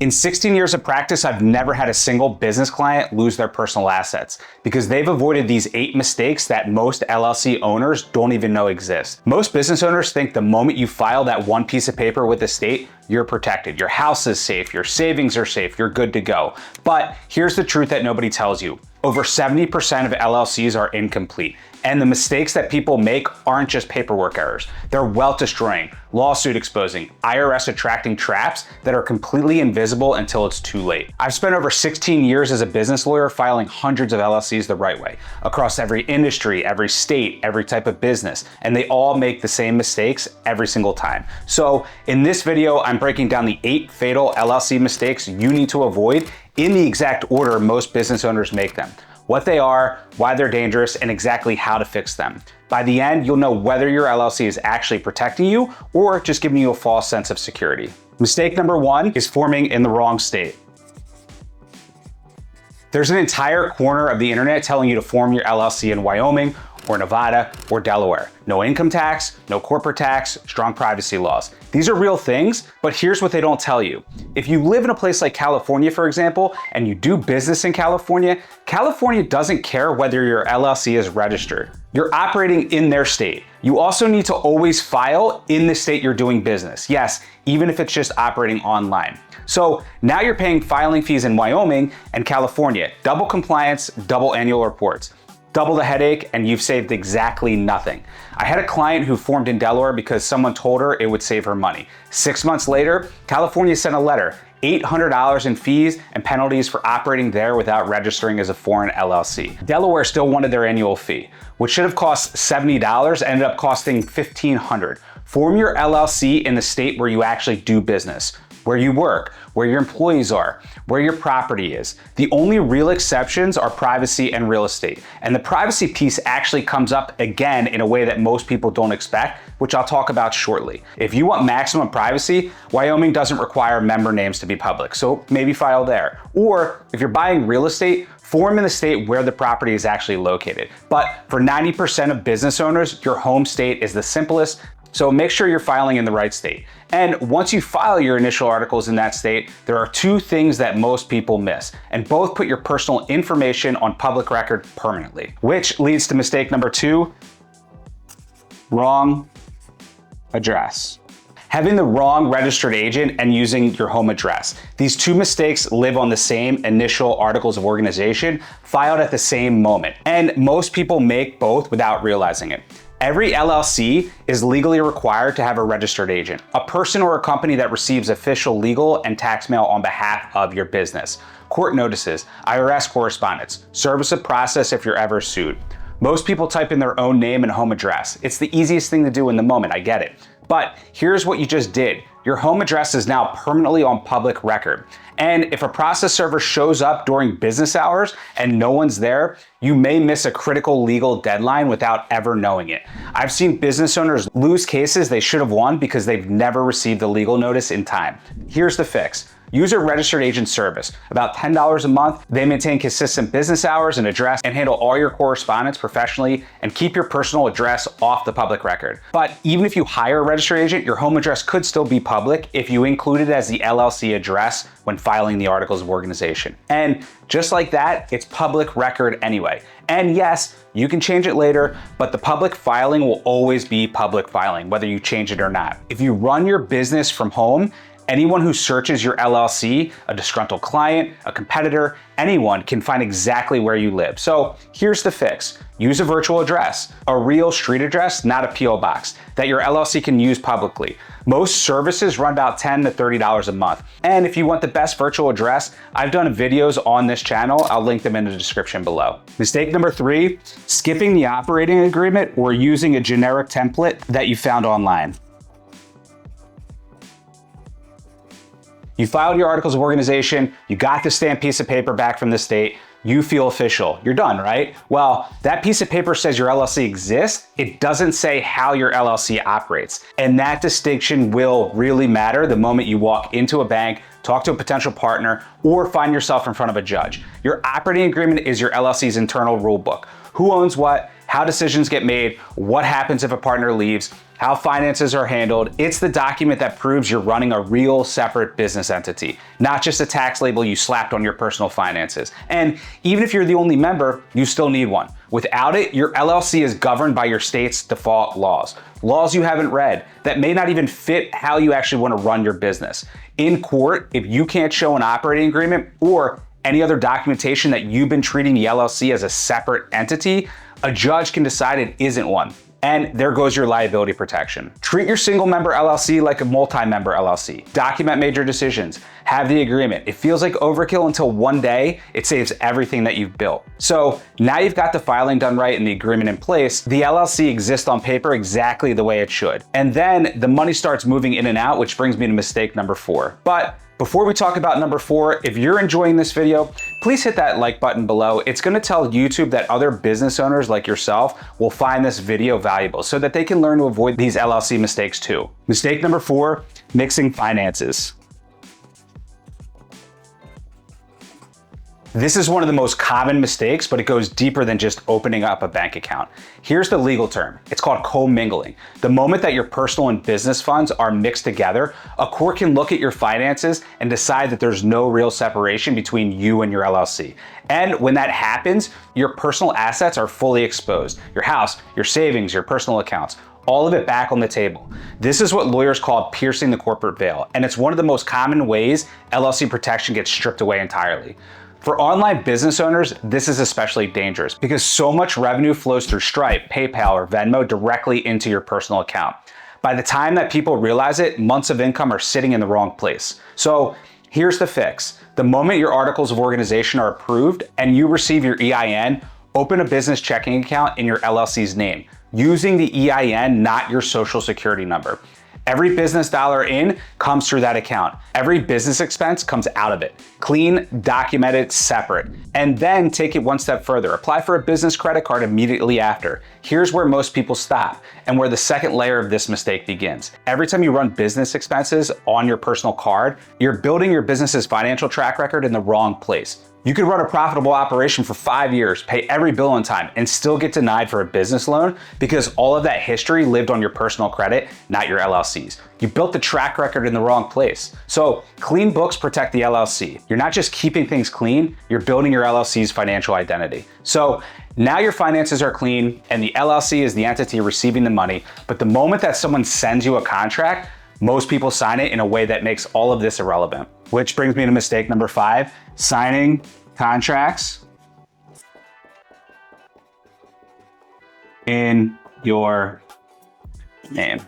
In 16 years of practice, I've never had a single business client lose their personal assets because they've avoided these 8 mistakes that most LLC owners don't even know exist. Most business owners think the moment you file that one piece of paper with the state, you're protected. Your house is safe, your savings are safe, you're good to go. But here's the truth that nobody tells you. Over 70% of LLCs are incomplete. And the mistakes that people make aren't just paperwork errors. They're wealth destroying, lawsuit exposing, IRS attracting traps that are completely invisible until it's too late. I've spent over 16 years as a business lawyer filing hundreds of LLCs the right way, across every industry, every state, every type of business, and they all make the same mistakes every single time. So in this video, I'm breaking down the 8 fatal LLC mistakes you need to avoid in the exact order most business owners make them. What they are, why they're dangerous, and exactly how to fix them. By the end, you'll know whether your LLC is actually protecting you or just giving you a false sense of security. Mistake number 1 is forming in the wrong state. There's an entire corner of the internet telling you to form your LLC in Wyoming or Nevada or Delaware. No income tax, no corporate tax, strong privacy laws. These are real things, but here's what they don't tell you. If you live in a place like California, for example, and you do business in California, California doesn't care whether your LLC is registered. You're operating in their state. You also need to always file in the state you're doing business. Yes, even if it's just operating online. So now you're paying filing fees in Wyoming and California, double compliance, double annual reports. Double the headache, and you've saved exactly nothing. I had a client who formed in Delaware because someone told her it would save her money. 6 months later, California sent a letter, $800 in fees and penalties for operating there without registering as a foreign LLC. Delaware still wanted their annual fee, which should have cost $70, ended up costing $1,500. Form your LLC in the state where you actually do business, where you work, where your employees are, where your property is. The only real exceptions are privacy and real estate. And the privacy piece actually comes up again in a way that most people don't expect, which I'll talk about shortly. If you want maximum privacy, Wyoming doesn't require member names to be public, so maybe file there. Or if you're buying real estate, form in the state where the property is actually located. But for 90% of business owners, your home state is the simplest, so make sure you're filing in the right state. And once you file your initial articles in that state, there are 2 things that most people miss, and both put your personal information on public record permanently. Which leads to mistake number 2, wrong address. Having the wrong registered agent and using your home address. These 2 mistakes live on the same initial articles of organization filed at the same moment. And most people make both without realizing it. Every LLC is legally required to have a registered agent, a person or a company that receives official legal and tax mail on behalf of your business, court notices, IRS correspondence, service of process if you're ever sued. Most people type in their own name and home address. It's the easiest thing to do in the moment, I get it. But here's what you just did. Your home address is now permanently on public record. And if a process server shows up during business hours and no one's there, you may miss a critical legal deadline without ever knowing it. I've seen business owners lose cases they should have won because they've never received the legal notice in time. Here's the fix. Use a registered agent service. About $10 a month, they maintain consistent business hours and address and handle all your correspondence professionally and keep your personal address off the public record. But even if you hire a registered agent, your home address could still be public if you include it as the LLC address when filing the articles of organization. And just like that, it's public record anyway. And yes, you can change it later, but the public filing will always be public filing, whether you change it or not. If you run your business from home, anyone who searches your LLC, a disgruntled client, a competitor, anyone can find exactly where you live. So here's the fix. Use a virtual address, a real street address, not a PO box, that your LLC can use publicly. Most services run about $10 to $30 a month. And if you want the best virtual address, I've done videos on this channel. I'll link them in the description below. Mistake number 3, skipping the operating agreement or using a generic template that you found online. You filed your articles of organization, you got the stamped piece of paper back from the state, you feel official. You're done, right? Well, that piece of paper says your LLC exists. It doesn't say how your LLC operates. And that distinction will really matter the moment you walk into a bank, talk to a potential partner, or find yourself in front of a judge. Your operating agreement is your LLC's internal rule book. Who owns what, how decisions get made, what happens if a partner leaves, how finances are handled. It's the document that proves you're running a real separate business entity, not just a tax label you slapped on your personal finances. And even if you're the only member, you still need one. Without it, your LLC is governed by your state's default laws. Laws you haven't read that may not even fit how you actually want to run your business. In court, if you can't show an operating agreement or any other documentation that you've been treating the LLC as a separate entity, a judge can decide it isn't one. And there goes your liability protection. Treat your single member LLC like a multi-member LLC. Document major decisions. Have the agreement. It feels like overkill until one day it saves everything that you've built. So now you've got the filing done right and the agreement in place, the LLC exists on paper exactly the way it should. And then the money starts moving in and out, which brings me to mistake number 4. But before we talk about number 4, if you're enjoying this video, please hit that like button below. It's gonna tell YouTube that other business owners like yourself will find this video valuable so that they can learn to avoid these LLC mistakes too. Mistake number 4, mixing finances. This is one of the most common mistakes, but it goes deeper than just opening up a bank account. Here's the legal term. It's called co-mingling. The moment that your personal and business funds are mixed together, a court can look at your finances and decide that there's no real separation between you and your LLC. And when that happens, your personal assets are fully exposed. Your house, your savings, your personal accounts, all of it back on the table. This is what lawyers call piercing the corporate veil, and it's one of the most common ways LLC protection gets stripped away entirely. For online business owners, this is especially dangerous because so much revenue flows through Stripe, PayPal, or Venmo directly into your personal account. By the time that people realize it, months of income are sitting in the wrong place. So here's the fix. The moment your articles of organization are approved and you receive your EIN, open a business checking account in your LLC's name, using the EIN, not your social security number. Every business dollar in comes through that account. Every business expense comes out of it. Clean, documented, separate. And then take it one step further. Apply for a business credit card immediately after. Here's where most people stop and where the second layer of this mistake begins. Every time you run business expenses on your personal card, you're building your business's financial track record in the wrong place. You could run a profitable operation for 5 years, pay every bill on time, and still get denied for a business loan because all of that history lived on your personal credit, not your LLC's. You built the track record in the wrong place. So clean books protect the LLC. You're not just keeping things clean, you're building your LLC's financial identity. So now your finances are clean and the LLC is the entity receiving the money, but the moment that someone sends you a contract, most people sign it in a way that makes all of this irrelevant. Which brings me to mistake number 5, signing contracts in your name.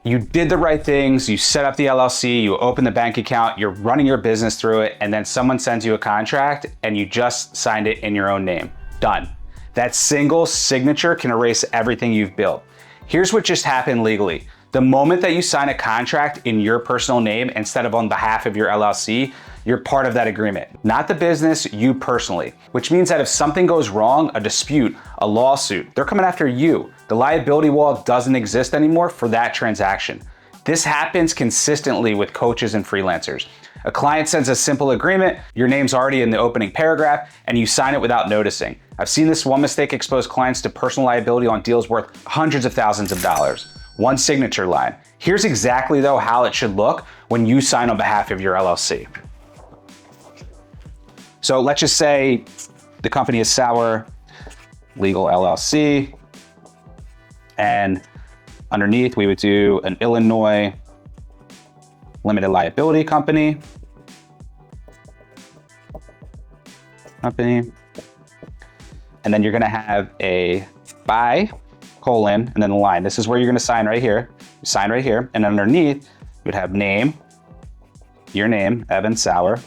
You did the right things, you set up the LLC, you open the bank account, you're running your business through it, and then someone sends you a contract and you just signed it in your own name. Done. That single signature can erase everything you've built. Here's what just happened legally. The moment that you sign a contract in your personal name instead of on behalf of your LLC, you're part of that agreement. Not the business, you personally. Which means that if something goes wrong, a dispute, a lawsuit, they're coming after you. The liability wall doesn't exist anymore for that transaction. This happens consistently with coaches and freelancers. A client sends a simple agreement, your name's already in the opening paragraph, and you sign it without noticing. I've seen this one mistake expose clients to personal liability on deals worth hundreds of thousands of dollars. One signature line. Here's exactly though how it should look when you sign on behalf of your LLC. So let's just say the company is Sauer Legal LLC, and underneath we would do an Illinois limited liability company. And then you're gonna have a by colon, and then the line. This is where you're gonna sign right here. You sign right here, and underneath, you would have name, your name, Evan Sauer,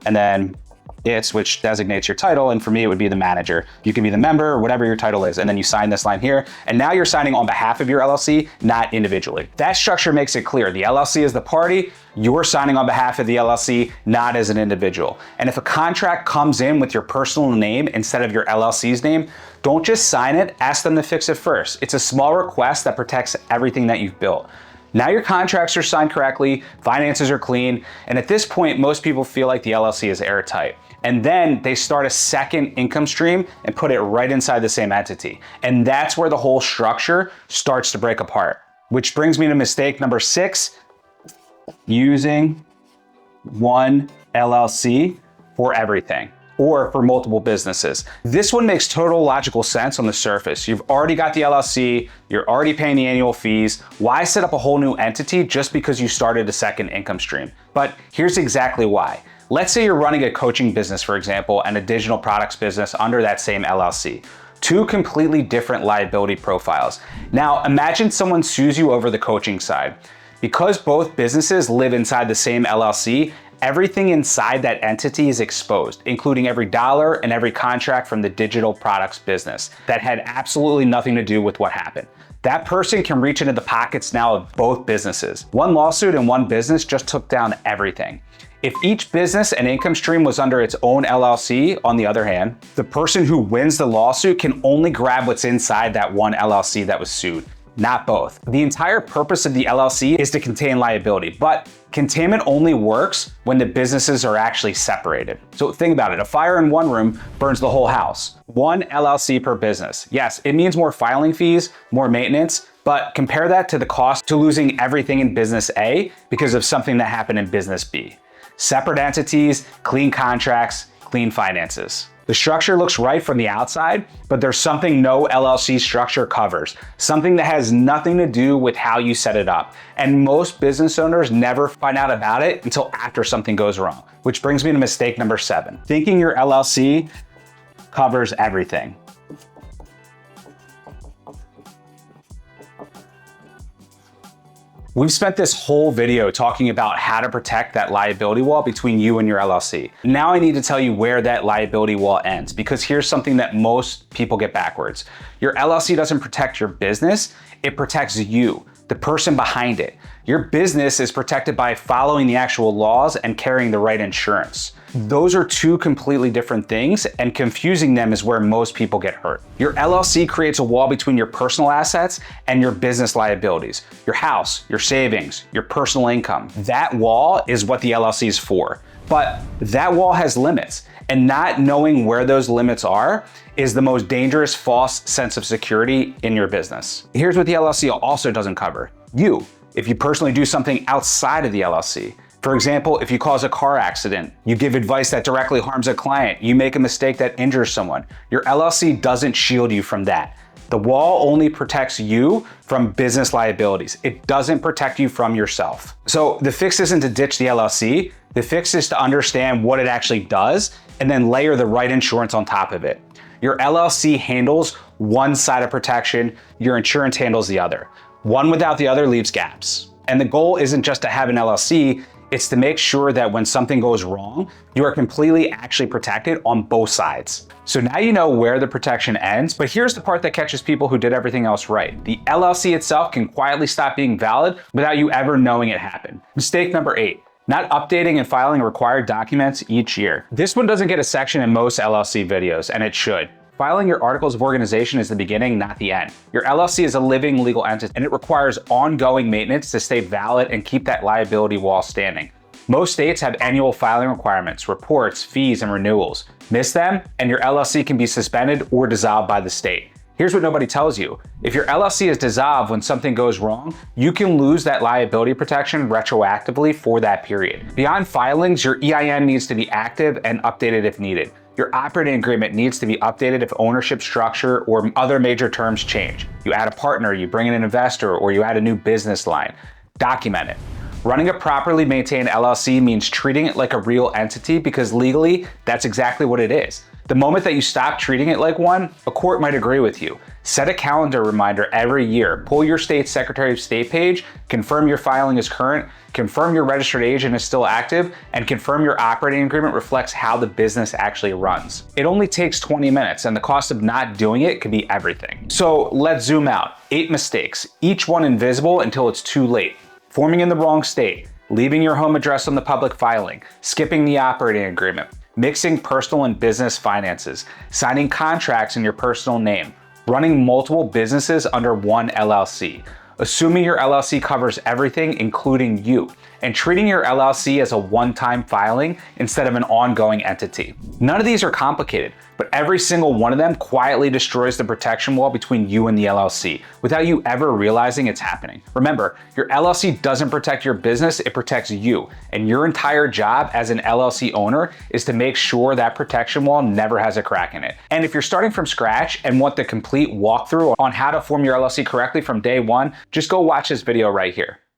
and then it's, which designates your title, and for me, it would be the manager. You can be the member, or whatever your title is, and then you sign this line here, and now you're signing on behalf of your LLC, not individually. That structure makes it clear. The LLC is the party, you're signing on behalf of the LLC, not as an individual. And if a contract comes in with your personal name instead of your LLC's name, don't just sign it, ask them to fix it first. It's a small request that protects everything that you've built. Now your contracts are signed correctly, finances are clean, and at this point, most people feel like the LLC is airtight. And then they start a second income stream and put it right inside the same entity. And that's where the whole structure starts to break apart. Which brings me to mistake number 6, using one LLC for everything, or for multiple businesses. This one makes total logical sense on the surface. You've already got the LLC, you're already paying the annual fees. Why set up a whole new entity just because you started a second income stream? But here's exactly why. Let's say you're running a coaching business, for example, and a digital products business under that same LLC. Two completely different liability profiles. Now, imagine someone sues you over the coaching side. Because both businesses live inside the same LLC, everything inside that entity is exposed, including every dollar and every contract from the digital products business that had absolutely nothing to do with what happened. That person can reach into the pockets now of both businesses. One lawsuit and one business just took down everything. If each business and income stream was under its own LLC, on the other hand, the person who wins the lawsuit can only grab what's inside that one LLC that was sued, not both. The entire purpose of the LLC is to contain liability, but containment only works when the businesses are actually separated. So think about it, a fire in one room burns the whole house. One LLC per business. Yes, it means more filing fees, more maintenance, but compare that to the cost to losing everything in business A because of something that happened in business B. Separate entities, clean contracts, clean finances. The structure looks right from the outside, but there's something no LLC structure covers, something that has nothing to do with how you set it up. And most business owners never find out about it until after something goes wrong, which brings me to mistake number 7, thinking your LLC covers everything. We've spent this whole video talking about how to protect that liability wall between you and your LLC. Now I need to tell you where that liability wall ends, because here's something that most people get backwards. Your LLC doesn't protect your business, it protects you, the person behind it. Your business is protected by following the actual laws and carrying the right insurance. Those are two completely different things, and confusing them is where most people get hurt. Your LLC creates a wall between your personal assets and your business liabilities. Your house, your savings, your personal income. That wall is what the LLC is for. But that wall has limits, and not knowing where those limits are is the most dangerous false sense of security in your business. Here's what the LLC also doesn't cover. You, if you personally do something outside of the LLC. For example, if you cause a car accident, you give advice that directly harms a client, you make a mistake that injures someone, your LLC doesn't shield you from that. The wall only protects you from business liabilities. It doesn't protect you from yourself. So the fix isn't to ditch the LLC, the fix is to understand what it actually does and then layer the right insurance on top of it. Your LLC handles one side of protection, your insurance handles the other. One without the other leaves gaps. And the goal isn't just to have an LLC, it's to make sure that when something goes wrong, you are completely actually protected on both sides. So now you know where the protection ends, but here's the part that catches people who did everything else right. The LLC itself can quietly stop being valid without you ever knowing it happened. Mistake number 8. Not updating and filing required documents each year. This one doesn't get a section in most LLC videos, and it should. Filing your articles of organization is the beginning, not the end. Your LLC is a living legal entity, and it requires ongoing maintenance to stay valid and keep that liability wall standing. Most states have annual filing requirements, reports, fees, and renewals. Miss them, and your LLC can be suspended or dissolved by the state. Here's what nobody tells you. If your LLC is dissolved when something goes wrong, you can lose that liability protection retroactively for that period. Beyond filings, your EIN needs to be active and updated if needed. Your operating agreement needs to be updated if ownership structure or other major terms change. You add a partner, you bring in an investor, or you add a new business line. Document it. Running a properly maintained LLC means treating it like a real entity because legally, that's exactly what it is. The moment that you stop treating it like one, a court might agree with you. Set a calendar reminder every year. Pull your state's Secretary of State page, confirm your filing is current, confirm your registered agent is still active, and confirm your operating agreement reflects how the business actually runs. It only takes 20 minutes, and the cost of not doing it could be everything. So let's zoom out. 8 mistakes, each one invisible until it's too late. Forming in the wrong state, leaving your home address on the public filing, skipping the operating agreement, mixing personal and business finances, signing contracts in your personal name, running multiple businesses under one LLC, assuming your LLC covers everything, including you, and treating your LLC as a one-time filing instead of an ongoing entity. None of these are complicated, but every single one of them quietly destroys the protection wall between you and the LLC without you ever realizing it's happening. Remember, your LLC doesn't protect your business, it protects you. And your entire job as an LLC owner is to make sure that protection wall never has a crack in it. And if you're starting from scratch and want the complete walkthrough on how to form your LLC correctly from day one, just go watch this video right here.